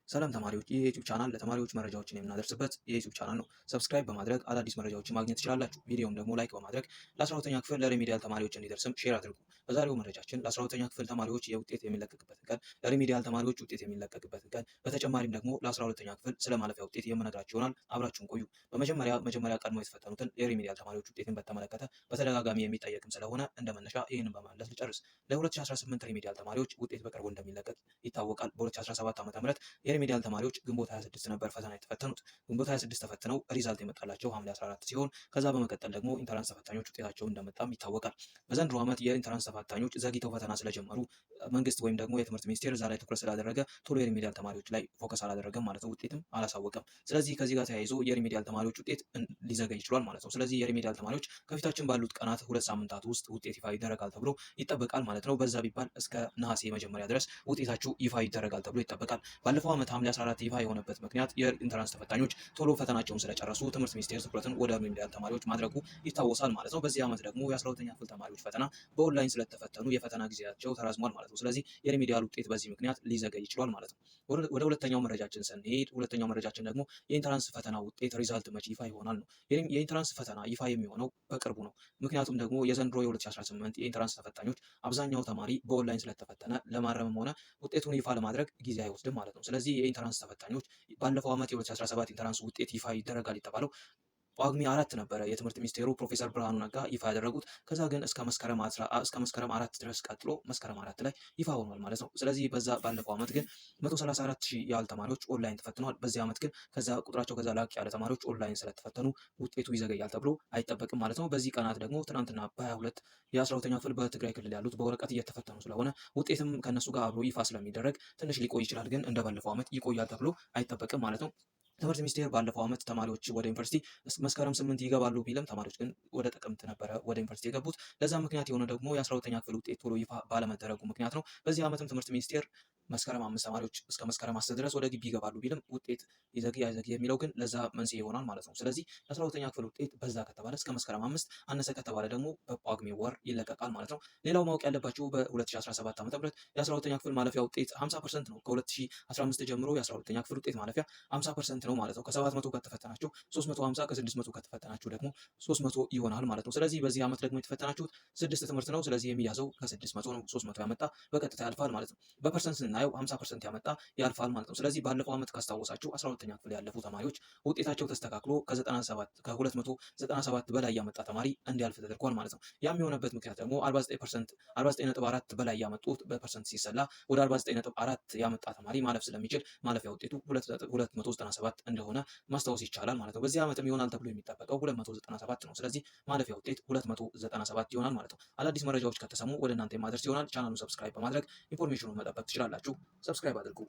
ሰላም ተማሪዎች፣ ይህ የዩቲዩብ ቻናል ለተማሪዎች መረጃዎችን የምናደርስበት የዩቲዩብ ቻናል ነው። ሰብስክራይብ በማድረግ አዳዲስ መረጃዎችን ማግኘት ትችላላችሁ። ቪዲዮውን ደግሞ ላይክ በማድረግ ለ12ኛ ክፍል ለሪሚዲያል ተማሪዎች እንዲደርስም ሼር አድርጉ። በዛሬው መረጃችን ለ12ኛ ክፍል ተማሪዎች የውጤት የሚለቀቅበትን ቀን፣ ለሪሚዲያል ተማሪዎች ውጤት የሚለቀቅበትን ቀን፣ በተጨማሪም ደግሞ ለ12ኛ ክፍል ስለ ማለፊያ ውጤት የምነግራችሁ ይሆናል። አብራችሁን ቆዩ። በመጀመሪያ ቀድሞ የተፈተኑትን የሪሚዲያል ተማሪዎች ውጤትን በተመለከተ በተደጋጋሚ የሚጠየቅም ስለሆነ እንደ መነሻ ይህንን በማለት ልጨርስ። ለ2018 ሪሚዲያል ተማሪዎች ውጤት በቅርቡ እንደሚለቀቅ ይታወቃል። በ2017 ዓ.ም የሪሚዲያል ተማሪዎች ግንቦት 26 ነበር ፈተና የተፈተኑት። ግንቦት 26 ተፈትነው ሪዛልት የመጣላቸው ሐምሌ 14 ሲሆን ከዛ በመቀጠል ደግሞ ኢንተራንስ ተፈታኞች ውጤታቸው እንደመጣም ይታወቃል። በዘንድሮ ዓመት የኢንተራንስ ተፈታኞች ዘግይተው ፈተና ስለጀመሩ መንግስት ወይም ደግሞ የትምህርት ሚኒስቴር እዛ ላይ ትኩረት ስላደረገ ቶሎ የሪሚዲያል ተማሪዎች ላይ ፎከስ አላደረገም ማለት ነው። ውጤትም አላሳወቀም። ስለዚህ ከዚህ ጋር ተያይዞ የሪሚዲያል ተማሪዎች ውጤት ሊዘገይ ይችላል ማለት ነው። ስለዚህ የሪሚዲያል ተማሪዎች ከፊታችን ባሉት ቀናት 2 ሳምንታት ውስጥ ውጤት ይፋ ይደረጋል ተብሎ ይጠበቃል ማለት ነው። በዛ ቢባል እስከ ነሐሴ መጀመሪያ ድረስ ውጤታችሁ ይፋ ይደረጋል ተብሎ ይጠበቃል። ባለፈው ዓመት ሐምሌ 14 ይፋ የሆነበት ምክንያት የኢንተራንስ ተፈታኞች ቶሎ ፈተናቸውን ስለጨረሱ ትምህርት ሚኒስቴር ትኩረትን ወደ ሪሚዲያል ተማሪዎች ማድረጉ ይታወሳል ማለት ነው። በዚህ ዓመት ደግሞ የ12ኛ ክፍል ተማሪዎች ፈተና በኦንላይን ስለተፈተኑ የፈተና ጊዜያቸው ተራዝሟል ማለት ነው። ስለዚህ የሪሚዲያል ውጤት በዚህ ምክንያት ሊዘገይ ይችላል ማለት ነው። ወደ ሁለተኛው መረጃችን ስንሄድ ሁለተኛው መረጃችን ደግሞ የኢንተራንስ ፈተና ውጤት ሪዛልት መቼ ይፋ ይሆናል ነው። የኢንተራንስ ፈተና ይፋ የሚሆነው በቅርቡ ነው። ምክንያቱም ደግሞ የዘንድሮ የ2018 የኢንተራንስ ተፈታኞች አብዛኛው ተማሪ በኦንላይን ስለተፈተነ ለማረምም ሆነ ውጤቱን ይፋ ለማድረግ ጊዜ አይወስድም ማለት ነው። ስለዚህ የኢንተራንስ ተፈታኞች ባለፈው ዓመት የ2017 ኢንተራንስ ውጤት ይፋ ይደረጋል የተባለው ጳጉሜ 4 ነበረ የትምህርት ሚኒስቴሩ ፕሮፌሰር ብርሃኑ ነጋ ይፋ ያደረጉት። ከዛ ግን እስከ መስከረም 4 ድረስ ቀጥሎ መስከረም 4 ላይ ይፋ ሆኗል ማለት ነው። ስለዚህ በዛ ባለፈው ዓመት ግን 134,000 ያህል ተማሪዎች ኦንላይን ተፈትነዋል። በዚህ ዓመት ግን ቁጥራቸው ከዛ ላቅ ያለ ተማሪዎች ኦንላይን ስለተፈተኑ ውጤቱ ይዘገያል ተብሎ አይጠበቅም ማለት ነው። በዚህ ቀናት ደግሞ ትናንትና በ22 የ12ኛ ክፍል በትግራይ ክልል ያሉት በወረቀት እየተፈተኑ ስለሆነ ውጤትም ከነሱ ጋር አብሮ ይፋ ስለሚደረግ ትንሽ ሊቆይ ይችላል። ግን እንደ ባለፈው ዓመት ይቆያል ተብሎ አይጠበቅም ማለት ነው። ትምህርት ሚኒስቴር ባለፈው ዓመት ተማሪዎች ወደ ዩኒቨርሲቲ መስከረም 8 ይገባሉ ቢልም ተማሪዎች ግን ወደ ጥቅምት ነበረ ወደ ዩኒቨርሲቲ የገቡት። ለዛ ምክንያት የሆነ ደግሞ የ12ኛ ክፍል ውጤት ቶሎ ይፋ ባለመደረጉ ምክንያት ነው። በዚህ ዓመትም ትምህርት ሚኒስቴር መስከረም 5 ተማሪዎች እስከ መስከረም 10 ድረስ ወደ ግቢ ይገባሉ ቢልም ውጤት ይዘግይ አይዘግይ የሚለው ግን ለዛ መንስኤ ይሆናል ማለት ነው። ስለዚህ የ12ኛ ክፍል ውጤት በዛ ከተባለ እስከ መስከረም 5፣ አነሰ ከተባለ ደግሞ በጳጉሜ ወር ይለቀቃል ማለት ነው። ሌላው ማወቅ ያለባችሁ በ2017 ዓ.ም የ12ኛ ክፍል ማለፊያ ውጤት 50% ነው። ከ2015 ጀምሮ የ12ኛ ክፍል ውጤት ማለፊያ 50% ነው ማለት ነው። ከ700 ከተፈተናችሁ 350፣ ከ600 ከተፈተናችሁ ደግሞ 300 ይሆናል ማለት ነው። ስለዚህ በዚህ ዓመት ደግሞ የተፈተናችሁት 6 ትምህርት ነው። ስለዚህ የሚያዘው ከ600 ነው። 300 ያመጣ በቀጥታ ያልፋል ማለት ነው። በፐርሰንት ስናየው 50% ያመጣ ያልፋል ማለት ነው። ስለዚህ ባለፈው ዓመት ካስታወሳችሁ 12ኛ ክፍል ያለፉ ተማሪዎች ውጤታቸው ተስተካክሎ ከ297 በላይ ያመጣ ተማሪ እንዲያልፍ ተደርጓል ማለት ነው። ያም የሆነበት ምክንያት ደግሞ 49.4 በላይ ያመጡት በፐርሰንት ሲሰላ ወደ 49.4 ያመጣ ተማሪ ማለፍ ስለሚችል ማለፊያ ውጤቱ 297 እንደሆነ ማስታወስ ይቻላል ማለት ነው። በዚህ ዓመትም ይሆናል ተብሎ የሚጠበቀው 297 ነው። ስለዚህ ማለፊያ ውጤት 297 ይሆናል ማለት ነው። አዳዲስ መረጃዎች ከተሰሙ ወደ እናንተ የማድረስ ይሆናል። ቻናሉን ሰብስክራይብ በማድረግ ኢንፎርሜሽኑን መጠበቅ ትችላላችሁ። ሰብስክራይብ አድርጉ።